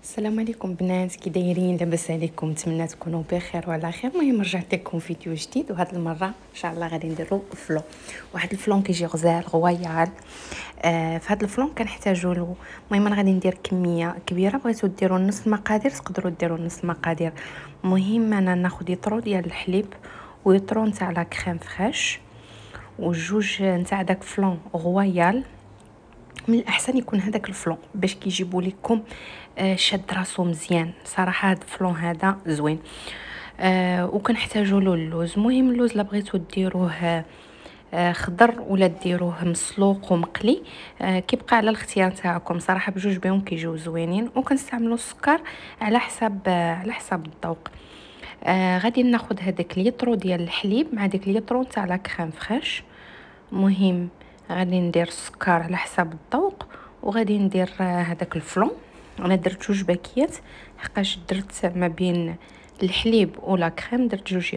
السلام عليكم بنات، كي دايرين؟ لاباس عليكم؟ نتمنى تكونوا بخير وعلى خير. المهم رجعت لكم فيديو جديد، وهاد المره ان شاء الله غادي نديرو فلون. واحد الفلون كيجي غزال غويال. في هاد الفلون كنحتاجوا له. المهم انا غادي ندير كميه كبيره، بغيتو ديروا نص المقادير تقدروا ديروا نص المقادير. المهم انا ناخذ يطرو ديال الحليب ويطرو نتاع لا كريم فريش وجوج نتاع داك فلون غويال. من الاحسن يكون هذاك الفلون باش كيجيبوا لكم شاد راسو مزيان. صراحه هذا الفلون هذا زوين. وكنحتاجوا له اللوز. المهم اللوز لا بغيتو ديروه خضر ولا ديروه مسلوق ومقلي، كيبقى على الاختيار تاعكم. صراحه بجوج بهم كيجيو زوينين. وكنستعملوا السكر على حساب الذوق. غادي ناخذ هذاك ليطرو ديال الحليب مع داك ليطرو تاع لا كريم فريش. مهم غادي ندير السكر على حساب الذوق، وغادي ندير هذاك الفلون. انا درت جوج باكيات حقاش درت ما بين الحليب ولا كريم، درت جوج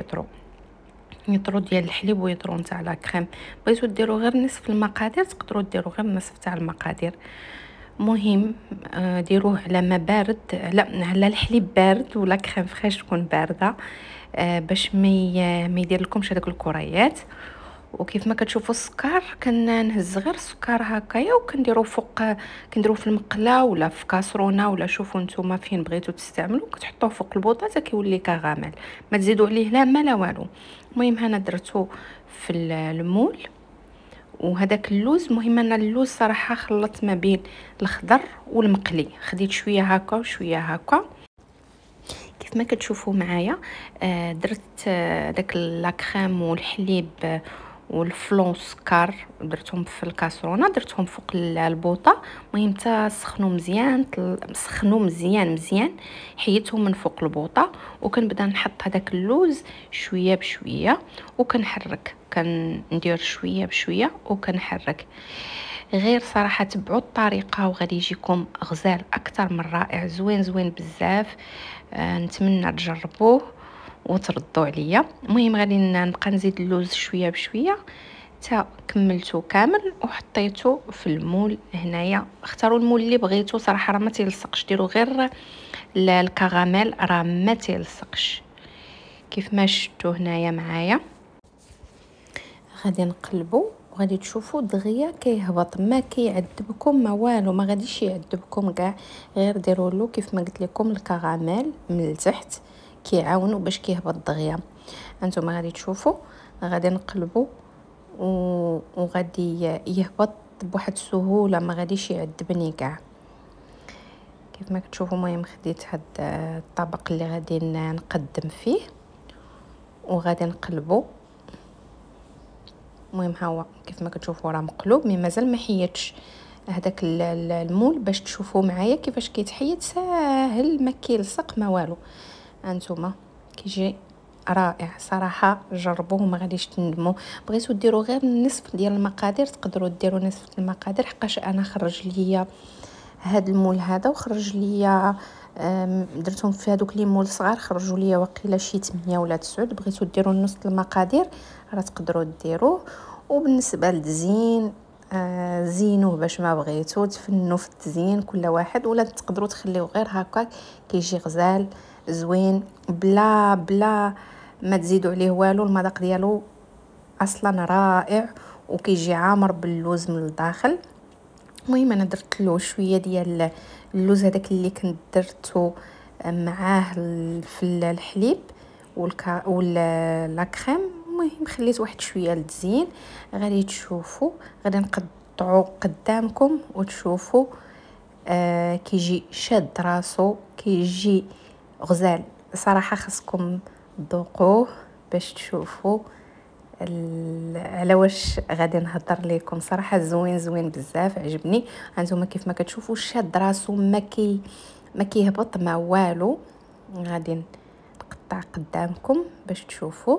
يطرو ديال الحليب ويطرو نتاع لا كريم. بغيتو ديروا غير نصف المقادير تقدروا ديروا غير نصف تاع المقادير. مهم ديروه على ما بارد، لا على الحليب بارد ولا كريم فريش تكون بارده، باش ما يدير لكمش هذوك الكريات. وكيف ما كتشوفوا السكر كنهز غير السكر هكايا وكنديروا فوق، كنديروا في المقله ولا في كاسرونه ولا شوفوا نتوما فين بغيتوا تستعملوا، كتحطوه فوق البوطه حتى كيولي كراميل، ما تزيدوا عليه لا ما لا والو. المهم هنا درتو في المول. وهذاك اللوز، مهم انا اللوز صراحه خلطت ما بين الخضر والمقلي، خديت شويه هكا وشويه هكا كيف ما كتشوفوا معايا. درت داك لا كريم والحليب والفلون سكر درتهم في الكاسرونه، درتهم فوق البوطه. المهم تا سخنوا مزيان حيدتهم من فوق البوطه، وكنبدا نحط هذاك اللوز شويه بشويه وكنحرك، كندير شويه بشويه وكنحرك. غير صراحه تبعوا الطريقه وغادي يجيكم غزال اكثر من رائع، زوين بزاف. نتمنى تجربوه وتردوا عليا. المهم غادي نبقى نزيد اللوز شويه بشويه تا كملته كامل وحطيته في المول. هنايا اختاروا المول اللي بغيتو، صراحه راه ما تيلصقش، ديروا غير الكراميل راه ما تيلصقش. كيف ما شفتوا هنايا معايا غادي نقلبوا وغادي تشوفوا دغيا كيهبط، ما كيعذبكم ما والو، ما غاديش يعذبكم كاع. غير ديروا له كيف ما قلت لكم الكراميل من التحت كيعاونوا باش كيهبط دغيا. انتم غادي تشوفوا غادي نقلبوا وغادي يهبط بواحد السهوله، ما غاديش يعذبني كاع كيف ما كتشوفوا. المهم خديت هاد الطبق اللي غادي نقدم فيه وغادي نقلبوا. المهم ها هو كيف ما كتشوفوا راه مقلوب، مي مازال ما حيدش هذاك المول باش تشوفوا معايا كيفاش كيتحيد. ساهل ما كيلصق ما والو. انتما كيجي رائع صراحه، جربوه ما غاديش تندموا. بغيتو ديروا غير النصف ديال المقادير تقدروا ديروا نصف المقادير، حقاش انا خرج ليا هاد المول هذا وخرج ليا درتهم في هذوك لي مول صغار خرجوا ليا وقيله شي 8 ولا 9. بغيتو ديروا نص المقادير راه تقدروا ديروه. وبالنسبه للتزيين زينوه باش ما بغيتو، تفنوا في التزيين كل واحد، ولا تقدروا تخليوه غير هكا كيجي غزال زوين بلا ما تزيدوا عليه والو. المذاق ديالو اصلا رائع وكيجي عامر باللوز من الداخل. المهم انا درت له شويه ديال اللوز هذاك اللي كنت درته معاه في الحليب ولا كريم. المهم خليت واحد شويه للتزيين. غادي تشوفوا غادي نقطعوا قدامكم وتشوفوا كيجي شاد راسو، كيجي غزال صراحه. خاصكم تذوقوه باش تشوفوا على واش غادي نهضر لكم. صراحه زوين بزاف، عجبني. هانتوما كيف ما كتشوفوا شاد راسو، ما كيهبط ما والو. غادي نقطع قدامكم باش تشوفوا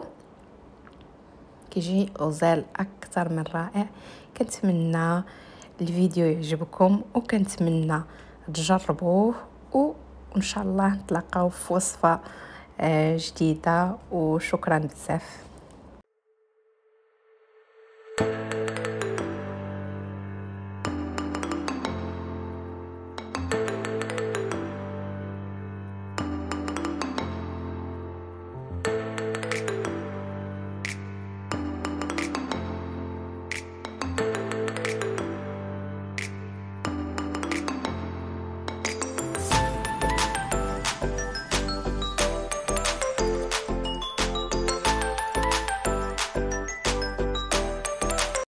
كيجي غزال اكثر من رائع. كنتمنى الفيديو يعجبكم وكنتمنى تجربوه، وان شاء الله نتلاقاو في وصفه جديده. وشكرا بزاف.